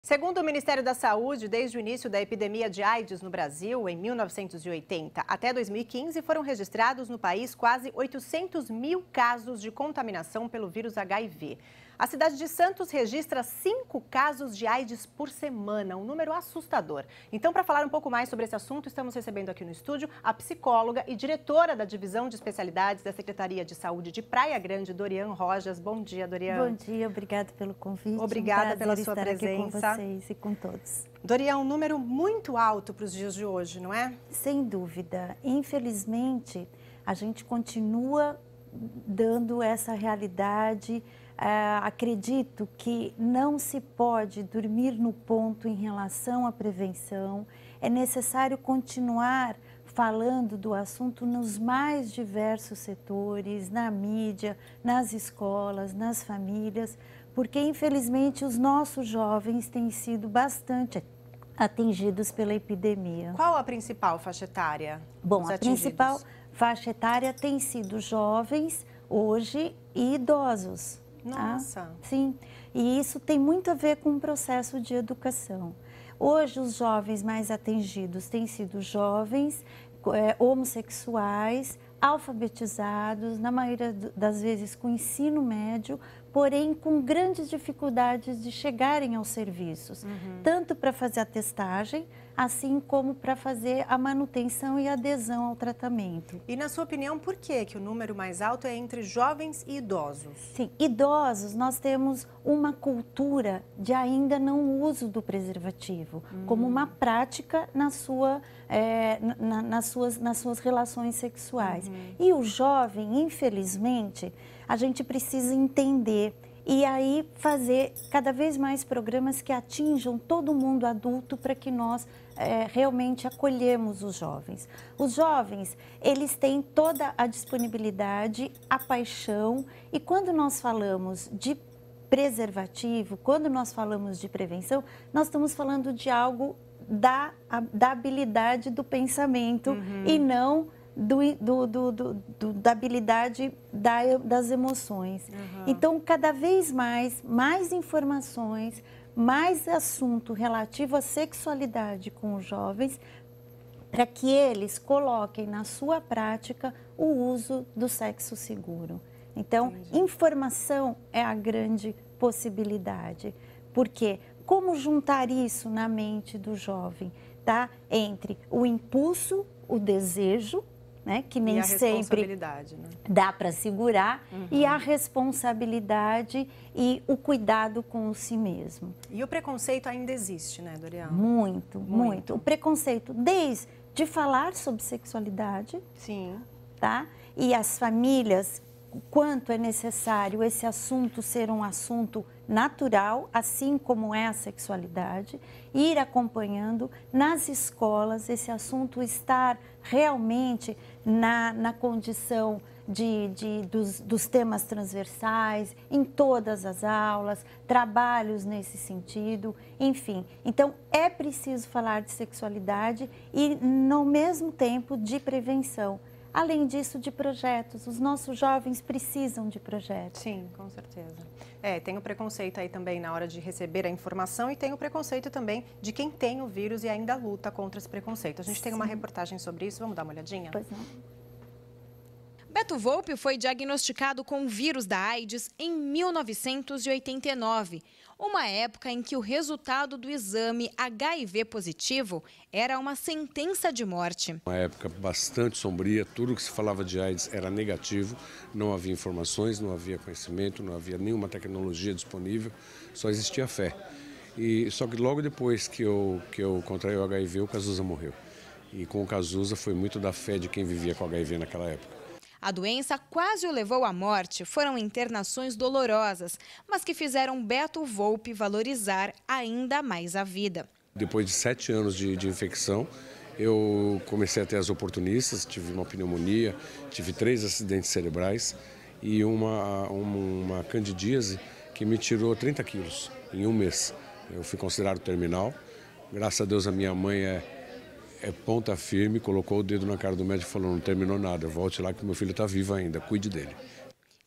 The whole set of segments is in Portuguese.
Segundo o Ministério da Saúde, desde o início da epidemia de AIDS no Brasil, em 1980 até 2015, foram registrados no país quase 800 mil casos de contaminação pelo vírus HIV. A cidade de Santos registra 5 casos de AIDS por semana, um número assustador. Então, para falar um pouco mais sobre esse assunto, estamos recebendo aqui no estúdio a psicóloga e diretora da Divisão de Especialidades da Secretaria de Saúde de Praia Grande, Doriane Rojas. Bom dia, Doriane. Bom dia, obrigada pelo convite. Obrigada pela sua presença. Aqui com vocês e com todos. Doriane, um número muito alto para os dias de hoje, não é? Sem dúvida. Infelizmente, a gente continua dando essa realidade. Acredito que não se pode dormir no ponto em relação à prevenção. É necessário continuar falando do assunto nos mais diversos setores, na mídia, nas escolas, nas famílias, porque infelizmente os nossos jovens têm sido bastante atingidos pela epidemia. Qual a principal faixa etária? Bom, a principal faixa etária tem sido jovens hoje e idosos. Nossa! Sim, e isso tem muito a ver com o processo de educação. Hoje, os jovens mais atingidos têm sido jovens homossexuais, alfabetizados, na maioria das vezes com ensino médio, porém com grandes dificuldades de chegarem aos serviços, tanto para fazer a testagem, assim como para fazer a manutenção e adesão ao tratamento. E na sua opinião, por que o número mais alto é entre jovens e idosos? Sim, idosos, nós temos uma cultura de ainda não uso do preservativo, como uma prática nas suas relações sexuais. E o jovem, infelizmente, a gente precisa entender e aí fazer cada vez mais programas que atinjam todo mundo adulto para que nós realmente acolhemos os jovens. Os jovens, eles têm toda a disponibilidade, a paixão, e quando nós falamos de preservativo, quando nós falamos de prevenção, nós estamos falando de algo da habilidade do pensamento e não da habilidade das emoções. Então, cada vez mais informações, mais assunto relativo à sexualidade com os jovens, para que eles coloquem na sua prática o uso do sexo seguro. Então, informação é a grande possibilidade, porque como juntar isso na mente do jovem, tá? Entre o impulso, o desejo, né, que nem sempre dá para segurar, e a responsabilidade e o cuidado com si mesmo. E o preconceito ainda existe, né, Doriane? Muito. O preconceito desde falar sobre sexualidade, sim, tá? E as famílias, quanto é necessário esse assunto ser um assunto natural, assim como é a sexualidade, ir acompanhando nas escolas, esse assunto estar realmente na condição dos temas transversais, em todas as aulas, trabalhos nesse sentido, enfim. Então, é preciso falar de sexualidade e, no mesmo tempo, de prevenção. Além disso, de projetos. Os nossos jovens precisam de projetos. Sim, com certeza. Tem o preconceito aí também na hora de receber a informação e tem o preconceito também de quem tem o vírus e ainda luta contra esse preconceito. A gente tem uma reportagem sobre isso, vamos dar uma olhadinha? Pois não. Beto Volpi foi diagnosticado com o vírus da AIDS em 1989, uma época em que o resultado do exame HIV positivo era uma sentença de morte. Uma época bastante sombria, tudo que se falava de AIDS era negativo, não havia informações, não havia conhecimento, não havia nenhuma tecnologia disponível, só existia fé. Só que logo depois que eu contraí o HIV, o Cazuza morreu. E com o Cazuza foi muito da fé de quem vivia com HIV naquela época. A doença quase o levou à morte. Foram internações dolorosas, mas que fizeram Beto Volpi valorizar ainda mais a vida. Depois de 7 anos de infecção, eu comecei a ter as oportunistas, tive uma pneumonia, tive 3 acidentes cerebrais e uma candidíase que me tirou 30 quilos em um mês. Eu fui considerado terminal. Graças a Deus a minha mãe é ponta firme, colocou o dedo na cara do médico e falou: não terminou nada, volte lá que meu filho está vivo ainda, cuide dele.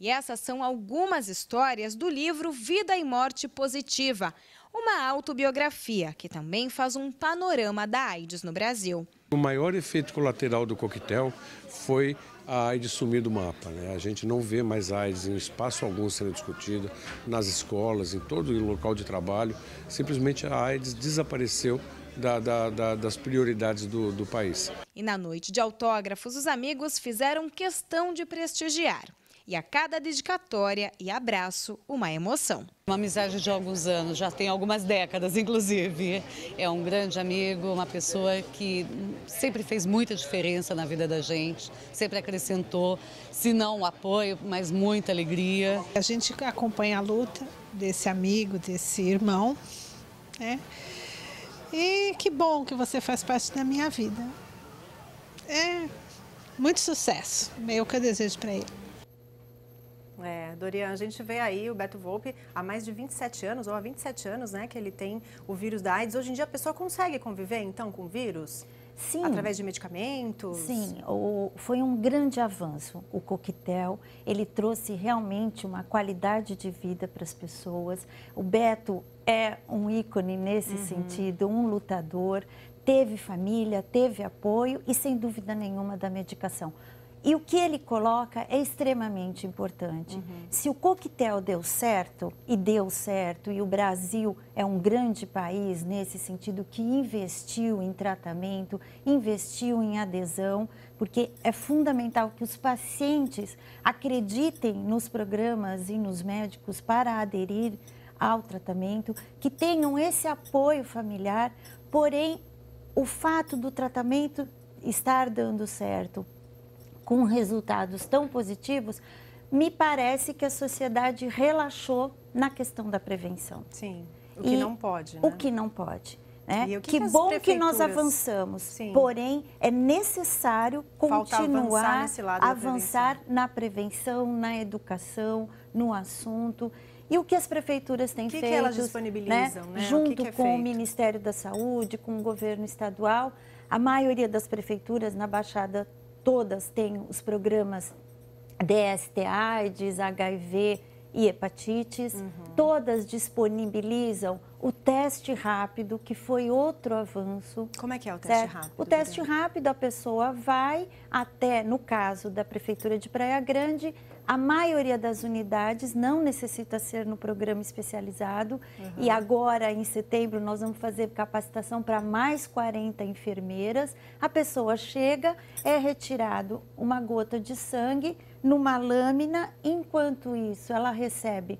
E essas são algumas histórias do livro Vida e Morte Positiva, uma autobiografia que também faz um panorama da AIDS no Brasil. O maior efeito colateral do coquetel foi a AIDS sumir do mapa, né? A gente não vê mais AIDS em espaço algum sendo discutida, nas escolas, em todo local de trabalho. Simplesmente a AIDS desapareceu das prioridades do país. E na noite de autógrafos, os amigos fizeram questão de prestigiar. E a cada dedicatória e abraço, uma emoção. Uma amizade de alguns anos, já tem algumas décadas, inclusive. É um grande amigo, uma pessoa que sempre fez muita diferença na vida da gente, sempre acrescentou, se não apoio, mas muita alegria. A gente acompanha a luta desse amigo, desse irmão, né? E que bom que você faz parte da minha vida. É muito sucesso, é o que eu desejo para ele. Dorian, a gente vê aí o Beto Volpi há mais de 27 anos, ou há 27 anos, né, que ele tem o vírus da AIDS. Hoje em dia a pessoa consegue conviver, então, com o vírus? Sim. Através de medicamentos? Sim, foi um grande avanço. O coquetel, ele trouxe realmente uma qualidade de vida para as pessoas. O Beto é um ícone nesse sentido, um lutador, teve família, teve apoio e, sem dúvida nenhuma, da medicação. E o que ele coloca é extremamente importante. Se o coquetel deu certo, e o Brasil é um grande país nesse sentido que investiu em tratamento, investiu em adesão, porque é fundamental que os pacientes acreditem nos programas e nos médicos para aderir ao tratamento, que tenham esse apoio familiar, porém, o fato do tratamento estar dando certo, com resultados tão positivos, me parece que a sociedade relaxou na questão da prevenção. Sim, o que não pode, né? O que não pode. Né? E o que bom que nós avançamos, sim, porém é necessário continuar a avançar na prevenção, na educação, no assunto. E o que as prefeituras têm feito, que elas disponibilizam, né? Junto com o Ministério da Saúde, com o governo estadual, a maioria das prefeituras na Baixada todas têm os programas DST, AIDS, HIV e hepatites. Todas disponibilizam o teste rápido, que foi outro avanço. Como é que é o teste rápido? O teste rápido, a pessoa vai até, no caso da Prefeitura de Praia Grande, a maioria das unidades não necessita ser no programa especializado. E agora, em setembro, nós vamos fazer capacitação para mais 40 enfermeiras. A pessoa chega, é retirado uma gota de sangue numa lâmina. Enquanto isso, ela recebe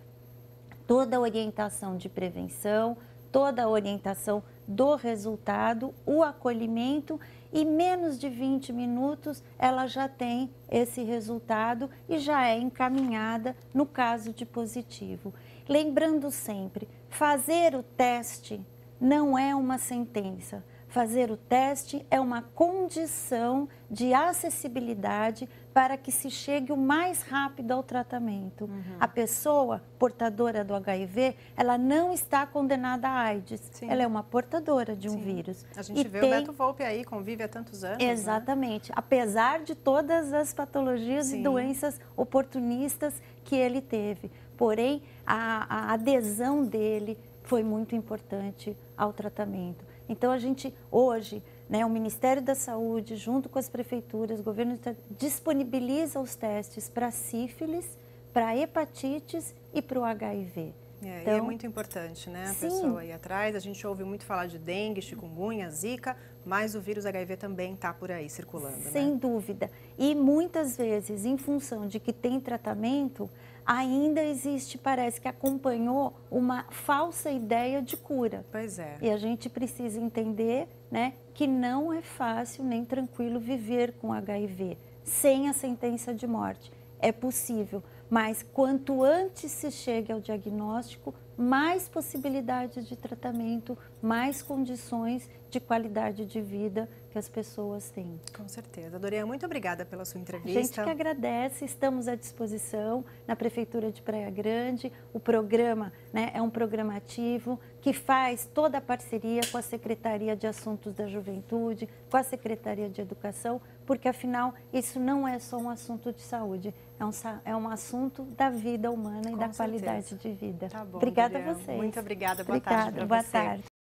toda a orientação de prevenção, toda a orientação do resultado, o acolhimento, e menos de 20 minutos ela já tem esse resultado e já é encaminhada no caso de positivo. Lembrando sempre, fazer o teste não é uma sentença. Fazer o teste é uma condição de acessibilidade para que se chegue o mais rápido ao tratamento. A pessoa portadora do HIV, ela não está condenada à AIDS. Sim. Ela é uma portadora de um vírus. A gente vê o Beto Volpi aí, convive há tantos anos. Exatamente. Né? Apesar de todas as patologias e doenças oportunistas que ele teve. Porém, a adesão dele foi muito importante ao tratamento. Então, a gente hoje, né, o Ministério da Saúde, junto com as prefeituras, o governo disponibiliza os testes para sífilis, para hepatites e para o HIV. Então, e é muito importante, né, a pessoa ir atrás. A gente ouve muito falar de dengue, chikungunya, zika, mas o vírus HIV também está por aí circulando. Sem dúvida. E muitas vezes, em função de que tem tratamento, ainda existe, parece que acompanhou uma falsa ideia de cura. Pois é. E a gente precisa entender, né, que não é fácil nem tranquilo viver com HIV sem a sentença de morte. É possível, mas quanto antes se chegue ao diagnóstico, mais possibilidades de tratamento, mais condições de qualidade de vida que as pessoas têm. Com certeza. Dorian, muito obrigada pela sua entrevista. A gente que agradece, estamos à disposição na Prefeitura de Praia Grande. O programa, né, é um programa ativo que faz toda a parceria com a Secretaria de Assuntos da Juventude, com a Secretaria de Educação, porque afinal isso não é só um assunto de saúde, é um assunto da vida humana e da qualidade de vida. Tá bom, obrigada Miriam. a vocês. Muito obrigada, boa tarde para você. Boa tarde.